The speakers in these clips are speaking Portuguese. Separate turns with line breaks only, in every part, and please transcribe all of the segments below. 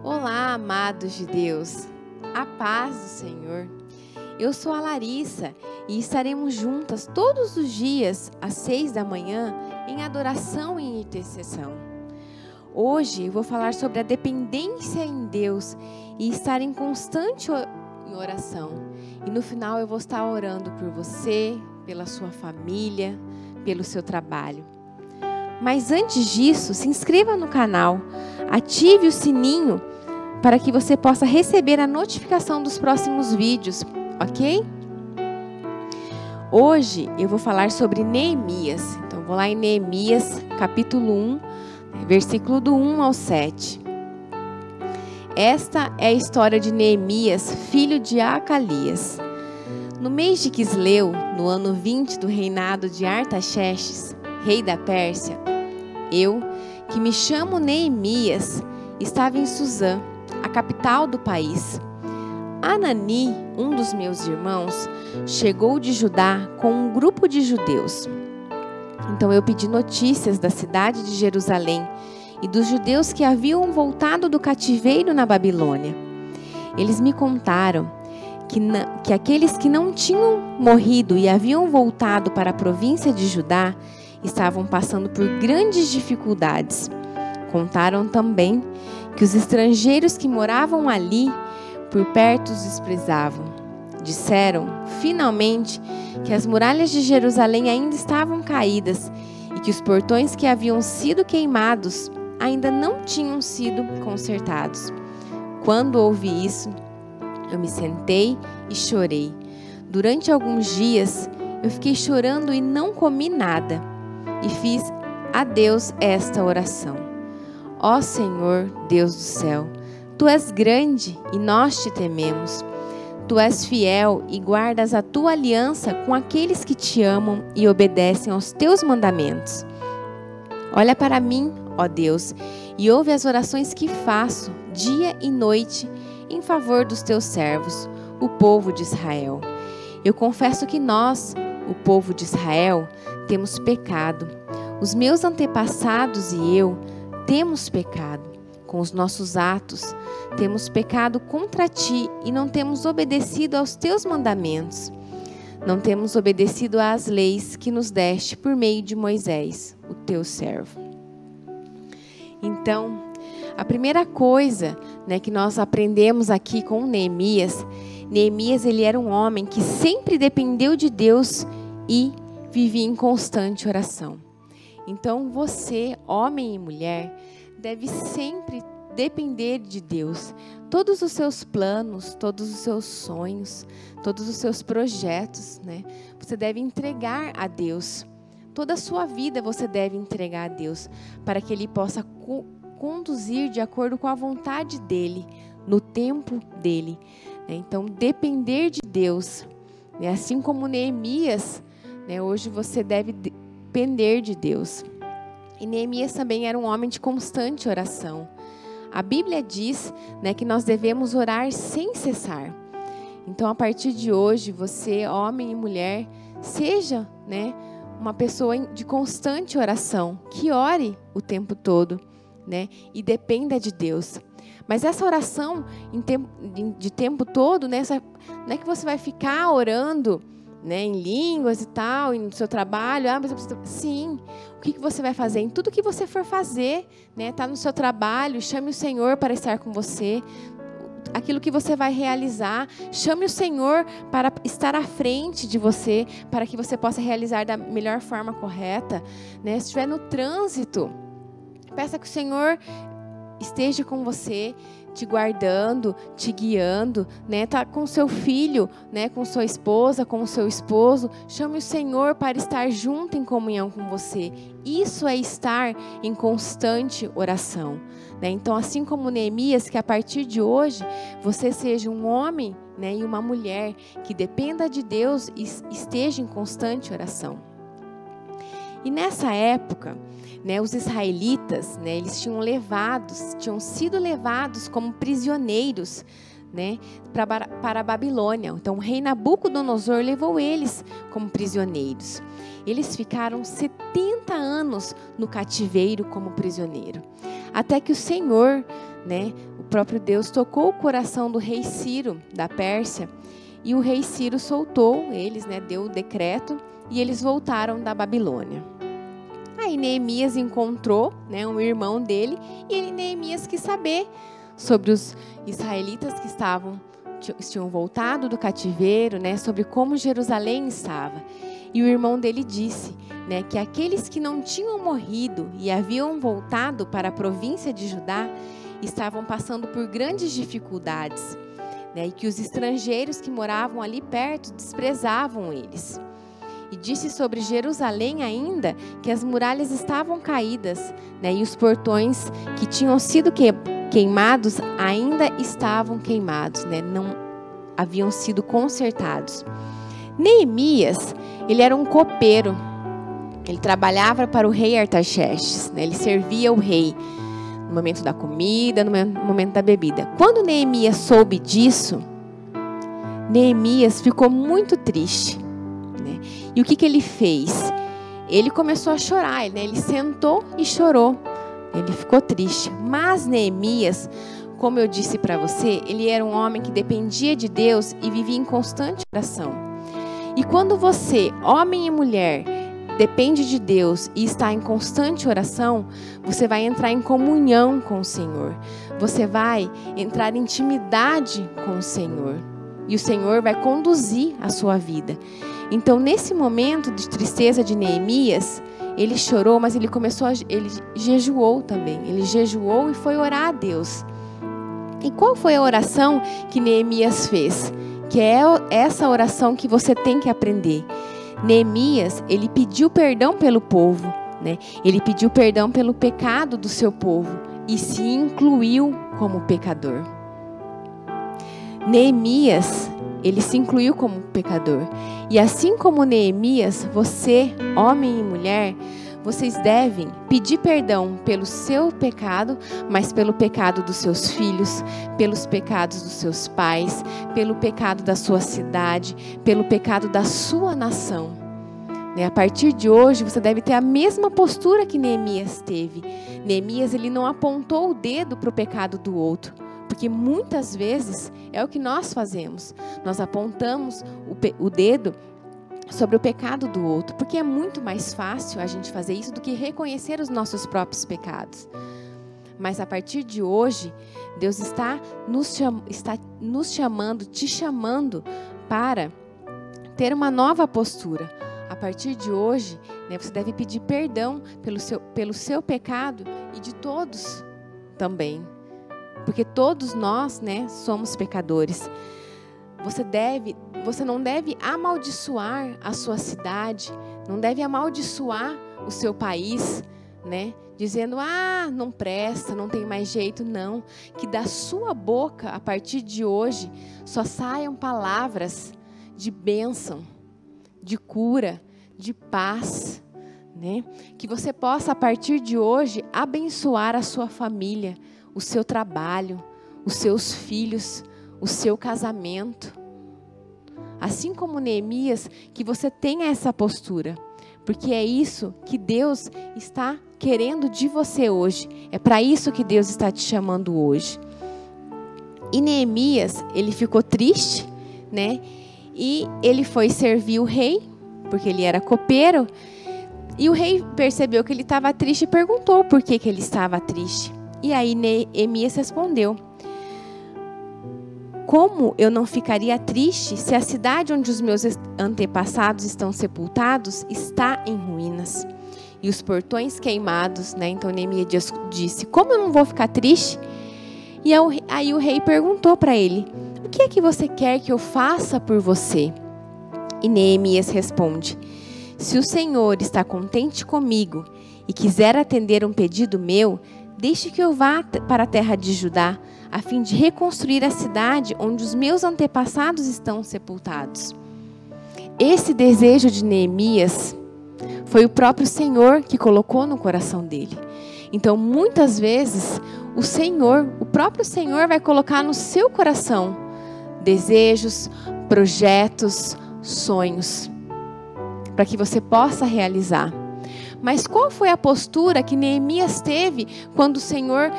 Olá, amados de Deus, a paz do Senhor. Eu sou a Larissa e estaremos juntas todos os dias às 6 da manhã em adoração e intercessão. Hoje eu vou falar sobre a dependência em Deus e estar em constante oração. E no final eu vou estar orando por você, pela sua família, pelo seu trabalho. Mas antes disso, se inscreva no canal, ative o sininho para que você possa receber a notificação dos próximos vídeos, ok? Hoje eu vou falar sobre Neemias. Então vou lá em Neemias, capítulo 1, versículo do 1 ao 7. Esta é a história de Neemias, filho de Acalias. No mês de Quisleu, no ano 20 do reinado de Artaxerxes, rei da Pérsia, eu, que me chamo Neemias, estava em Suzã, a capital do país. Anani, um dos meus irmãos, chegou de Judá com um grupo de judeus. Então eu pedi notícias da cidade de Jerusalém e dos judeus que haviam voltado do cativeiro na Babilônia. Eles me contaram que aqueles que não tinham morrido e haviam voltado para a província de Judá estavam passando por grandes dificuldades. Contaram também que os estrangeiros que moravam ali, por perto, os desprezavam. Disseram, finalmente, que as muralhas de Jerusalém ainda estavam caídas e que os portões que haviam sido queimados ainda não tinham sido consertados. Quando ouvi isso, eu me sentei e chorei. Durante alguns dias, eu fiquei chorando e não comi nada. E fiz a Deus esta oração. Ó Senhor, Deus do céu, Tu és grande e nós te tememos. Tu és fiel e guardas a Tua aliança com aqueles que te amam e obedecem aos Teus mandamentos. Olha para mim, ó Deus, e ouve as orações que faço dia e noite em favor dos Teus servos, o povo de Israel. Eu confesso que nós, o povo de Israel, temos pecado. Os meus antepassados e eu temos pecado. Com os nossos atos, temos pecado contra Ti e não temos obedecido aos Teus mandamentos. Não temos obedecido às leis que nos deste por meio de Moisés, o Teu servo. Então, a primeira coisa, que nós aprendemos aqui com Neemias, ele era um homem que sempre dependeu de Deus e vivia em constante oração. Então você, homem e mulher, deve sempre depender de Deus. Todos os seus planos, todos os seus sonhos, todos os seus projetos, você deve entregar a Deus. Toda a sua vida você deve entregar a Deus, para que Ele possa conduzir de acordo com a vontade dEle, no tempo dEle. Então, depender de Deus, assim como Neemias, hoje você deve depender de Deus. E Neemias também era um homem de constante oração. A Bíblia diz, que nós devemos orar sem cessar. Então, a partir de hoje, você, homem e mulher, seja, uma pessoa de constante oração, que ore o tempo todo, e dependa de Deus. Mas essa oração de tempo todo, não é que você vai ficar orando, em línguas e tal, e no seu trabalho. Mas eu preciso... Sim, o que você vai fazer? Em tudo que você for fazer, tá no seu trabalho, chame o Senhor para estar com você. Aquilo que você vai realizar, chame o Senhor para estar à frente de você, para que você possa realizar da melhor forma correta. Se estiver no trânsito, peça que o Senhor esteja com você, te guardando, te guiando, tá com seu filho, com sua esposa, com o seu esposo. Chame o Senhor para estar junto em comunhão com você. Isso é estar em constante oração. Então, assim como Neemias, que a partir de hoje você seja um homem, e uma mulher que dependa de Deus e esteja em constante oração. E nessa época, os israelitas, eles tinham sido levados como prisioneiros, para a Babilônia. Então o rei Nabucodonosor levou eles como prisioneiros. Eles ficaram 70 anos no cativeiro como prisioneiro. Até que o Senhor, o próprio Deus tocou o coração do rei Ciro, da Pérsia, e o rei Ciro soltou eles, né, deu o decreto, e eles voltaram da Babilônia. Aí Neemias encontrou, né, um irmão dele, e Neemias quis saber sobre os israelitas que tinham voltado do cativeiro, né, sobre como Jerusalém estava. E o irmão dele disse, né, que aqueles que não tinham morrido e haviam voltado para a província de Judá estavam passando por grandes dificuldades, né, e que os estrangeiros que moravam ali perto desprezavam eles. E disse sobre Jerusalém ainda que as muralhas estavam caídas, né, e os portões que tinham sido queimados ainda estavam queimados, né, não haviam sido consertados. Neemias, ele era um copeiro, ele trabalhava para o rei Artaxerxes, né, ele servia o rei no momento da comida, no momento da bebida. Quando Neemias soube disso, Neemias ficou muito triste, né? E o que ele fez? Ele começou a chorar, né? Ele sentou e chorou, ele ficou triste. Mas Neemias, como eu disse para você, ele era um homem que dependia de Deus e vivia em constante oração. E quando você, homem e mulher, depende de Deus e está em constante oração, você vai entrar em comunhão com o Senhor. Você vai entrar em intimidade com o Senhor. E o Senhor vai conduzir a sua vida. Então, nesse momento de tristeza de Neemias, ele chorou, mas ele jejuou também. Ele jejuou e foi orar a Deus. E qual foi a oração que Neemias fez? Que é essa oração que você tem que aprender. Neemias, ele pediu perdão pelo povo, né? Ele pediu perdão pelo pecado do seu povo e se incluiu como pecador. Neemias, ele se incluiu como pecador. E assim como Neemias, você, homem e mulher, vocês devem pedir perdão pelo seu pecado, mas pelo pecado dos seus filhos, pelos pecados dos seus pais, pelo pecado da sua cidade, pelo pecado da sua nação. A partir de hoje, você deve ter a mesma postura que Neemias teve. Neemias, ele não apontou o dedo para o pecado do outro, porque muitas vezes é o que nós fazemos. Nós apontamos o dedo sobre o pecado do outro, porque é muito mais fácil a gente fazer isso do que reconhecer os nossos próprios pecados. Mas a partir de hoje, Deus está nos chamando, te chamando para ter uma nova postura. A partir de hoje, né, você deve pedir perdão pelo seu pecado e de todos também, porque todos nós, né, somos pecadores. Você não deve amaldiçoar a sua cidade, não deve amaldiçoar o seu país, né? Dizendo, não presta, não tem mais jeito, não. Que da sua boca, a partir de hoje, só saiam palavras de bênção, de cura, de paz, né? Que você possa, a partir de hoje, abençoar a sua família, o seu trabalho, os seus filhos, o seu casamento. Assim como Neemias, que você tenha essa postura, porque é isso que Deus está querendo de você hoje. É para isso que Deus está te chamando hoje. E Neemias, ele ficou triste, né? E ele foi servir o rei, porque ele era copeiro. E o rei percebeu que ele estava triste e perguntou por que ele estava triste. E aí Neemias respondeu: como eu não ficaria triste se a cidade onde os meus antepassados estão sepultados está em ruínas e os portões queimados, né? Então Neemias disse: como eu não vou ficar triste? E aí o rei perguntou para ele: o que é que você quer que eu faça por você? E Neemias responde: se o Senhor está contente comigo e quiser atender um pedido meu, deixe que eu vá para a terra de Judá, a fim de reconstruir a cidade onde os meus antepassados estão sepultados. Esse desejo de Neemias foi o próprio Senhor que colocou no coração dele. Então, muitas vezes, o próprio Senhor vai colocar no seu coração desejos, projetos, sonhos, para que você possa realizar. Mas qual foi a postura que Neemias teve quando o Senhor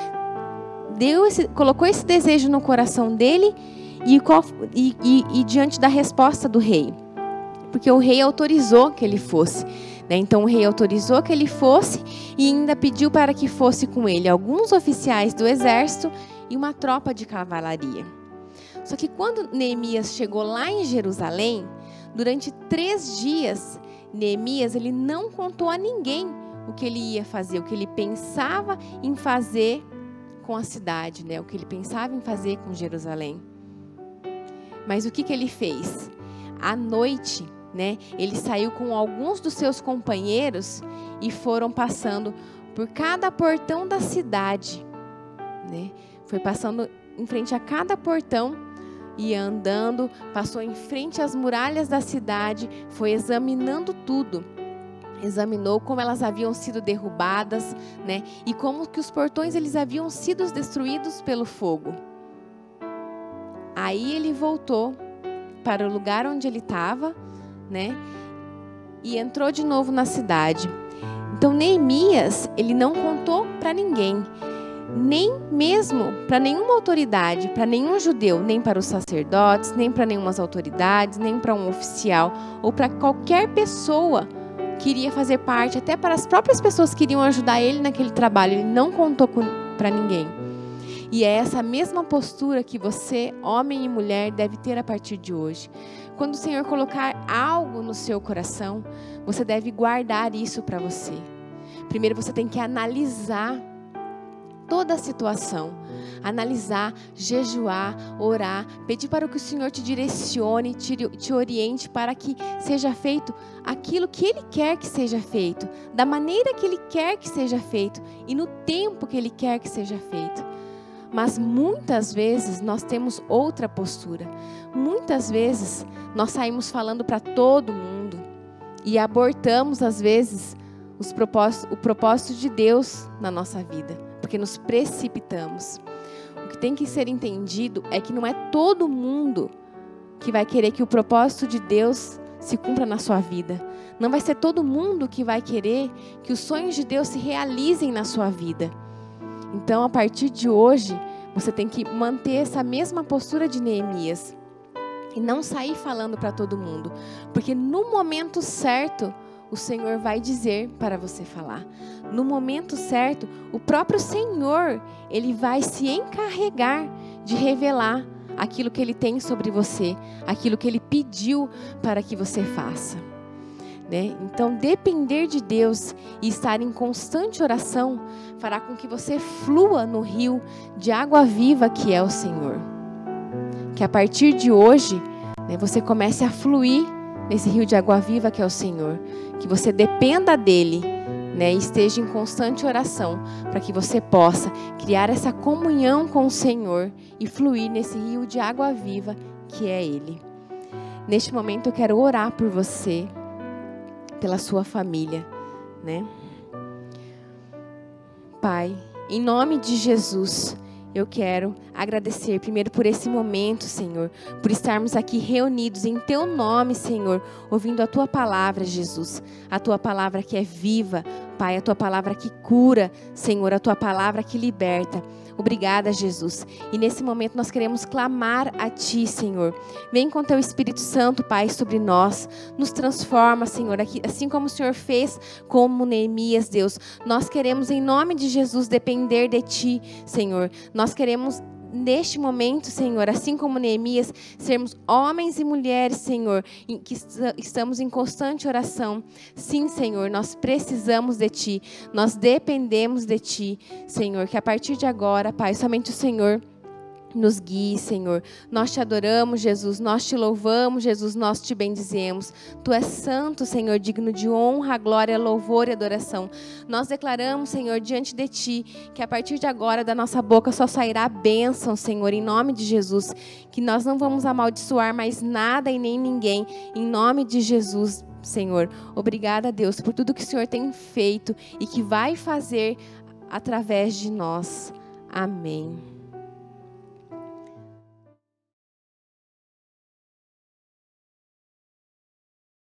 colocou esse desejo no coração dele e diante da resposta do rei. Porque o rei autorizou que ele fosse. Então o rei autorizou que ele fosse e ainda pediu para que fosse com ele alguns oficiais do exército e uma tropa de cavalaria. Só que quando Neemias chegou lá em Jerusalém, durante 3 dias, Neemias ele não contou a ninguém o que ele ia fazer, o que ele pensava em fazer com a cidade, o que ele pensava em fazer com Jerusalém. Mas o que ele fez? À noite, ele saiu com alguns dos seus companheiros e foram passando por cada portão da cidade. Foi passando em frente a cada portão, ia andando, passou em frente às muralhas da cidade, foi examinando tudo. Examinou como elas haviam sido derrubadas, e como que os portões eles haviam sido destruídos pelo fogo. Aí ele voltou para o lugar onde ele estava, e entrou de novo na cidade. Então Neemias, ele não contou para ninguém, nem mesmo para nenhuma autoridade, para nenhum judeu, nem para os sacerdotes, nem para nenhumas autoridades, nem para um oficial, ou para qualquer pessoa que iria fazer parte, até para as próprias pessoas que iriam ajudar ele naquele trabalho. Ele não contou para ninguém. E é essa mesma postura que você, homem e mulher, deve ter a partir de hoje. Quando o Senhor colocar algo no seu coração, você deve guardar isso para você. Primeiro você tem que analisar toda a situação. Analisar, jejuar, orar, pedir para que o Senhor te direcione, te oriente para que seja feito aquilo que Ele quer que seja feito, da maneira que Ele quer que seja feito e no tempo que Ele quer que seja feito. Mas muitas vezes nós temos outra postura. Muitas vezes nós saímos falando para todo mundo e abortamos às vezes o propósito de Deus na nossa vida, porque nos precipitamos. O que tem que ser entendido é que não é todo mundo que vai querer que o propósito de Deus se cumpra na sua vida. Não vai ser todo mundo que vai querer que os sonhos de Deus se realizem na sua vida. Então, a partir de hoje, você tem que manter essa mesma postura de Neemias e não sair falando para todo mundo, porque no momento certo, o Senhor vai dizer para você falar. No momento certo, o próprio Senhor, Ele vai se encarregar de revelar aquilo que Ele tem sobre você, aquilo que Ele pediu para que você faça. Então, depender de Deus e estar em constante oração fará com que você flua no rio de água viva que é o Senhor. Que a partir de hoje, você comece a fluir nesse rio de água viva que é o Senhor. Que você dependa dEle, e esteja em constante oração para que você possa criar essa comunhão com o Senhor e fluir nesse rio de água viva que é Ele. Neste momento eu quero orar por você, pela sua família, Pai, em nome de Jesus, eu quero agradecer primeiro por esse momento, Senhor, por estarmos aqui reunidos em Teu nome, Senhor, ouvindo a Tua palavra, Jesus, a Tua palavra que é viva, Pai, a Tua palavra que cura, Senhor, a Tua palavra que liberta. Obrigada, Jesus. E nesse momento nós queremos clamar a Ti, Senhor. Vem com Teu Espírito Santo, Pai, sobre nós. Nos transforma, Senhor, assim como o Senhor fez como Neemias, Deus. Nós queremos, em nome de Jesus, depender de Ti, Senhor. Nós queremos, neste momento, Senhor, assim como Neemias, sermos homens e mulheres, Senhor, que estamos em constante oração. Sim, Senhor, nós precisamos de Ti, nós dependemos de Ti, Senhor, que a partir de agora, Pai, somente o Senhor nos guie, Senhor. Nós Te adoramos, Jesus, nós Te louvamos, Jesus, nós Te bendizemos. Tu és santo, Senhor, digno de honra, glória, louvor e adoração. Nós declaramos, Senhor, diante de Ti, que a partir de agora da nossa boca só sairá a bênção, Senhor, em nome de Jesus, que nós não vamos amaldiçoar mais nada e nem ninguém, em nome de Jesus, Senhor. Obrigada, Deus, por tudo que o Senhor tem feito e que vai fazer através de nós. Amém.